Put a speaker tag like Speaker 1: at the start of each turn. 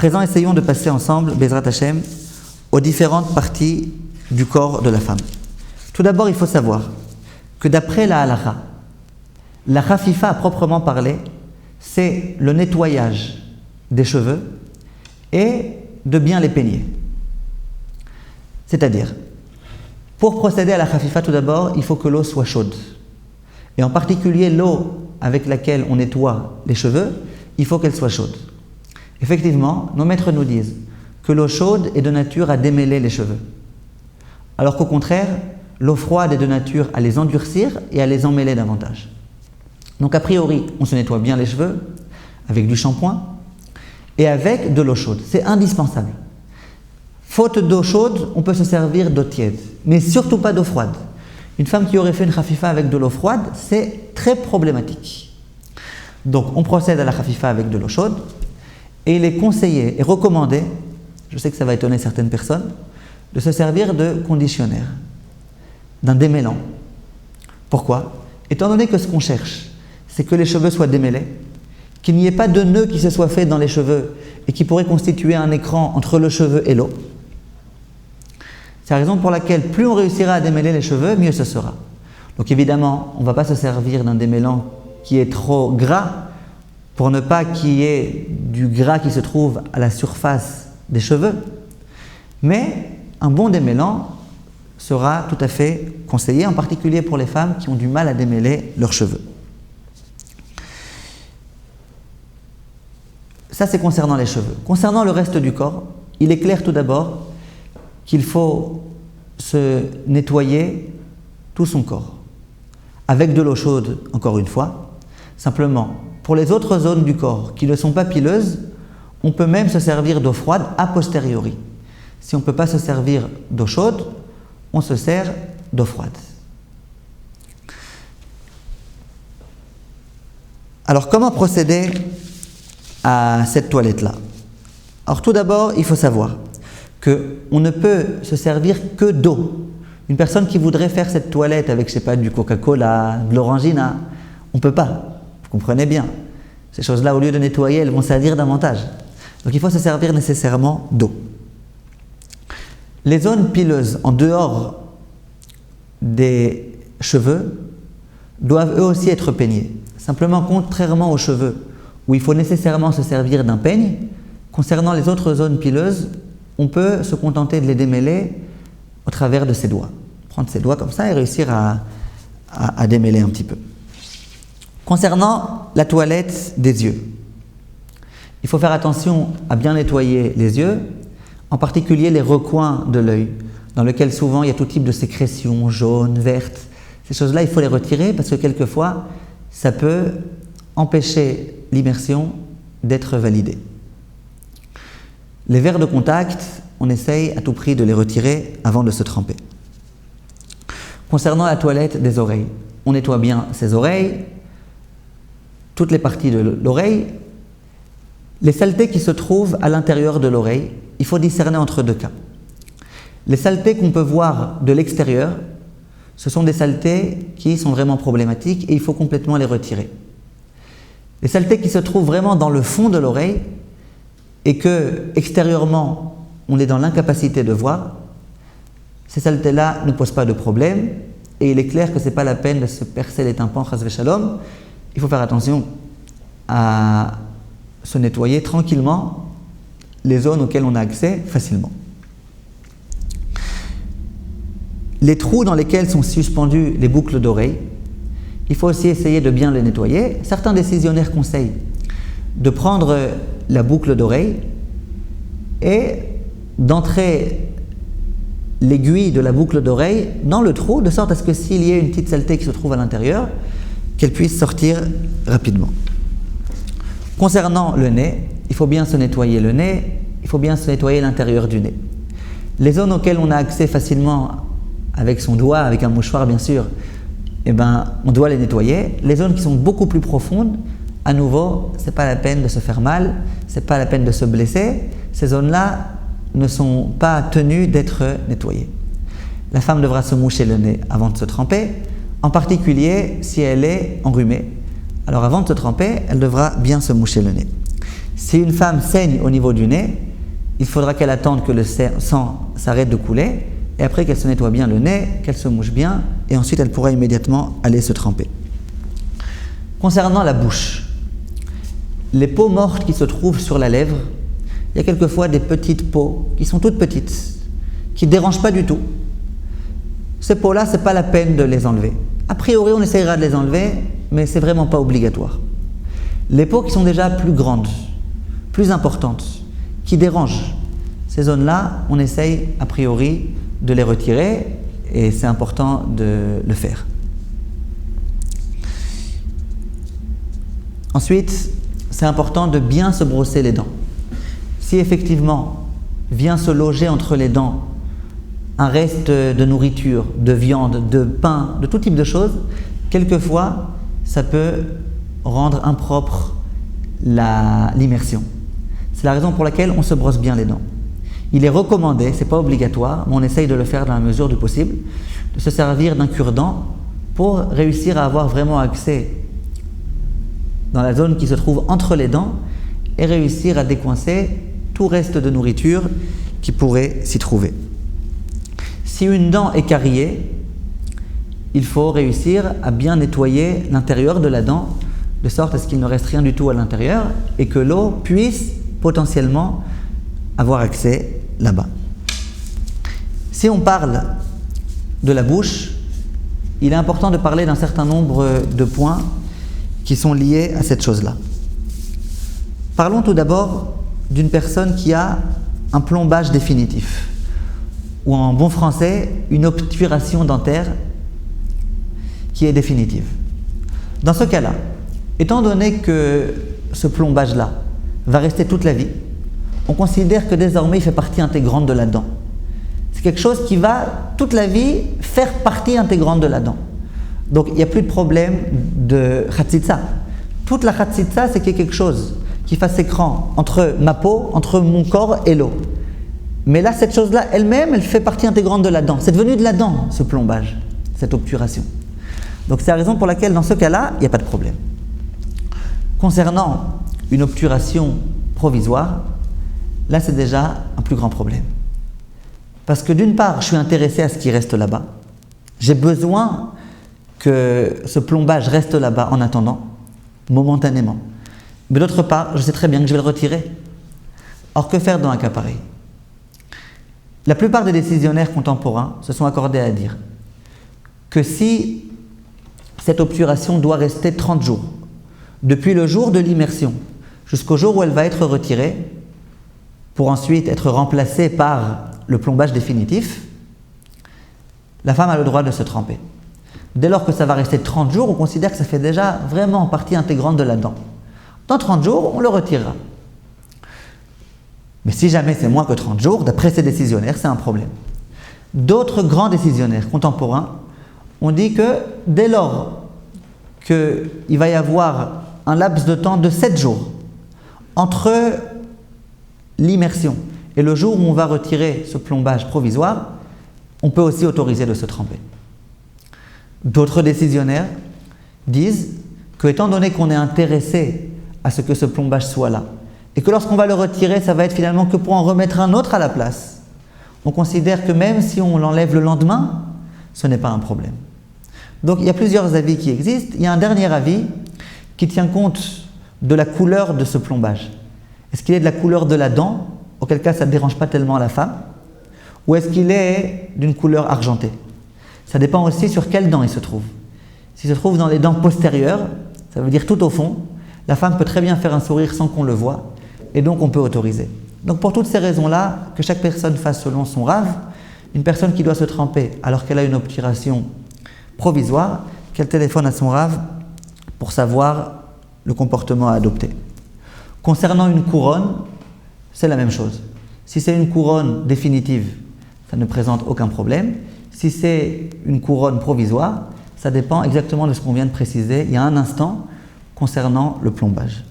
Speaker 1: présent, essayons de passer ensemble, Bezrat Hashem, aux différentes parties du corps de la femme. Tout d'abord, il faut savoir que d'après la halakha, la khafifa à proprement parler, c'est le nettoyage des cheveux et de bien les peigner. C'est-à-dire, pour procéder à la khafifa, tout d'abord, il faut que l'eau soit chaude. Et en particulier, l'eau avec laquelle on nettoie les cheveux, il faut qu'elle soit chaude. Effectivement, nos maîtres nous disent que l'eau chaude est de nature à démêler les cheveux. Alors qu'au contraire, l'eau froide est de nature à les endurcir et à les emmêler davantage. Donc a priori, on se nettoie bien les cheveux avec du shampoing et avec de l'eau chaude. C'est indispensable. Faute d'eau chaude, on peut se servir d'eau tiède, mais surtout pas d'eau froide. Une femme qui aurait fait une khafifa avec de l'eau froide, c'est très problématique. Donc on procède à la khafifa avec de l'eau chaude et il est conseillé et recommandé, je sais que ça va étonner certaines personnes, de se servir de conditionnaire, d'un démêlant. Pourquoi ? Étant donné que ce qu'on cherche, c'est que les cheveux soient démêlés, qu'il n'y ait pas de nœud qui se soit fait dans les cheveux et qui pourrait constituer un écran entre le cheveu et l'eau. C'est la raison pour laquelle plus on réussira à démêler les cheveux, mieux ce sera. Donc évidemment, on ne va pas se servir d'un démêlant qui est trop gras pour ne pas qu'il y ait du gras qui se trouve à la surface des cheveux. Mais un bon démêlant sera tout à fait conseillé, en particulier pour les femmes qui ont du mal à démêler leurs cheveux. Ça, c'est concernant les cheveux. Concernant le reste du corps, il est clair tout d'abord qu'il faut se nettoyer tout son corps. Avec de l'eau chaude, encore une fois. Simplement, pour les autres zones du corps qui ne sont pas pileuses, on peut même se servir d'eau froide a posteriori. Si on ne peut pas se servir d'eau chaude, on se sert d'eau froide. Alors, comment procéder à cette toilette-là ? Alors, tout d'abord, il faut savoir qu'on ne peut se servir que d'eau. Une personne qui voudrait faire cette toilette avec, je ne sais pas, du Coca-Cola, de l'Orangina, on ne peut pas. Vous comprenez bien. Ces choses-là, au lieu de nettoyer, elles vont salir davantage. Donc, il faut se servir nécessairement d'eau. Les zones pileuses en dehors des cheveux doivent eux aussi être peignées. Simplement, contrairement aux cheveux, où il faut nécessairement se servir d'un peigne, concernant les autres zones pileuses, on peut se contenter de les démêler au travers de ses doigts. Prendre ses doigts comme ça et réussir à démêler un petit peu. Concernant la toilette des yeux, il faut faire attention à bien nettoyer les yeux, en particulier les recoins de l'œil, dans lesquels souvent il y a tout type de sécrétions jaunes, vertes. Ces choses-là, il faut les retirer parce que quelquefois, ça peut empêcher l'immersion d'être validée. Les verres de contact, on essaye à tout prix de les retirer avant de se tremper. Concernant la toilette des oreilles, on nettoie bien ses oreilles, toutes les parties de l'oreille. Les saletés qui se trouvent à l'intérieur de l'oreille, il faut discerner entre deux cas. Les saletés qu'on peut voir de l'extérieur, ce sont des saletés qui sont vraiment problématiques et il faut complètement les retirer. Les saletés qui se trouvent vraiment dans le fond de l'oreille et que extérieurement on est dans l'incapacité de voir, ces saletés-là ne posent pas de problème et il est clair que ce n'est pas la peine de se percer les tympans, chas v'shalom. Il faut faire attention à se nettoyer tranquillement les zones auxquelles on a accès facilement. Les trous dans lesquels sont suspendues les boucles d'oreilles, il faut aussi essayer de bien les nettoyer. Certains décisionnaires conseillent de prendre la boucle d'oreille et d'entrer l'aiguille de la boucle d'oreille dans le trou, de sorte à ce que s'il y a une petite saleté qui se trouve à l'intérieur, qu'elle puisse sortir rapidement. Concernant le nez, il faut bien se nettoyer le nez, il faut bien se nettoyer l'intérieur du nez. Les zones auxquelles on a accès facilement avec son doigt, avec un mouchoir bien sûr, on doit les nettoyer. Les zones qui sont beaucoup plus profondes, à nouveau, ce n'est pas la peine de se faire mal, ce n'est pas la peine de se blesser. Ces zones-là ne sont pas tenues d'être nettoyées. La femme devra se moucher le nez avant de se tremper, en particulier si elle est enrhumée. Alors avant de se tremper, elle devra bien se moucher le nez. Si une femme saigne au niveau du nez, il faudra qu'elle attende que le sang s'arrête de couler, et après qu'elle se nettoie bien le nez, qu'elle se mouche bien, et ensuite elle pourra immédiatement aller se tremper. Concernant la bouche, les peaux mortes qui se trouvent sur la lèvre, il y a quelquefois des petites peaux qui sont toutes petites, qui ne dérangent pas du tout. Ces peaux-là, ce n'est pas la peine de les enlever. A priori, on essayera de les enlever, mais ce n'est vraiment pas obligatoire. Les peaux qui sont déjà plus grandes, plus importantes, qui dérangent, ces zones-là, on essaye a priori de les retirer, et c'est important de le faire. Ensuite, c'est important de bien se brosser les dents. Si effectivement vient se loger entre les dents un reste de nourriture, de viande, de pain, de tout type de choses, quelquefois ça peut rendre impropre l'immersion. C'est la raison pour laquelle on se brosse bien les dents. Il est recommandé, ce n'est pas obligatoire, mais on essaye de le faire dans la mesure du possible, de se servir d'un cure-dent pour réussir à avoir vraiment accès dans la zone qui se trouve entre les dents et réussir à décoincer tout reste de nourriture qui pourrait s'y trouver. Si une dent est cariée, il faut réussir à bien nettoyer l'intérieur de la dent de sorte à ce qu'il ne reste rien du tout à l'intérieur et que l'eau puisse potentiellement avoir accès là-bas. Si on parle de la bouche, il est important de parler d'un certain nombre de points qui sont liés à cette chose-là. Parlons tout d'abord d'une personne qui a un plombage définitif, ou en bon français, une obturation dentaire qui est définitive. Dans ce cas-là, étant donné que ce plombage-là va rester toute la vie, on considère que désormais il fait partie intégrante de la dent. C'est quelque chose qui va toute la vie faire partie intégrante de la dent. Donc il n'y a plus de problème de khatsitsa. Toute la khatsitsa, c'est qu'il y ait quelque chose qui fasse écran entre ma peau, entre mon corps et l'eau. Mais là, cette chose-là, elle-même, elle fait partie intégrante de la dent. C'est devenu de la dent, ce plombage, cette obturation. Donc c'est la raison pour laquelle, dans ce cas-là, il n'y a pas de problème. Concernant une obturation provisoire, là, c'est déjà un plus grand problème. Parce que d'une part, je suis intéressé à ce qui reste là-bas. J'ai besoin que ce plombage reste là-bas en attendant, momentanément. Mais d'autre part, je sais très bien que je vais le retirer. Or, que faire dans un cas pareil ? La plupart des décisionnaires contemporains se sont accordés à dire que si cette obturation doit rester 30 jours, depuis le jour de l'immersion jusqu'au jour où elle va être retirée, pour ensuite être remplacée par le plombage définitif, la femme a le droit de se tremper. Dès lors que ça va rester 30 jours, on considère que ça fait déjà vraiment partie intégrante de la dent. Dans 30 jours, on le retirera. Mais si jamais c'est moins que 30 jours, d'après ces décisionnaires, c'est un problème. D'autres grands décisionnaires contemporains ont dit que dès lors qu'il va y avoir un laps de temps de 7 jours entre l'immersion et le jour où on va retirer ce plombage provisoire, on peut aussi autoriser de se tremper. D'autres décisionnaires disent que, étant donné qu'on est intéressé à ce que ce plombage soit là, et que lorsqu'on va le retirer, ça va être finalement que pour en remettre un autre à la place, on considère que même si on l'enlève le lendemain, ce n'est pas un problème. Donc il y a plusieurs avis qui existent. Il y a un dernier avis qui tient compte de la couleur de ce plombage. Est-ce qu'il est de la couleur de la dent, auquel cas ça ne dérange pas tellement la femme, ou est-ce qu'il est d'une couleur argentée? Ça dépend aussi sur quelle dent il se trouve. S'il se trouve dans les dents postérieures, ça veut dire tout au fond, la femme peut très bien faire un sourire sans qu'on le voie, et donc on peut autoriser. Donc pour toutes ces raisons-là, que chaque personne fasse selon son rave, une personne qui doit se tremper alors qu'elle a une obturation provisoire, qu'elle téléphone à son rave pour savoir le comportement à adopter. Concernant une couronne, c'est la même chose. Si c'est une couronne définitive, ça ne présente aucun problème. Si c'est une couronne provisoire, ça dépend exactement de ce qu'on vient de préciser il y a un instant concernant le plombage.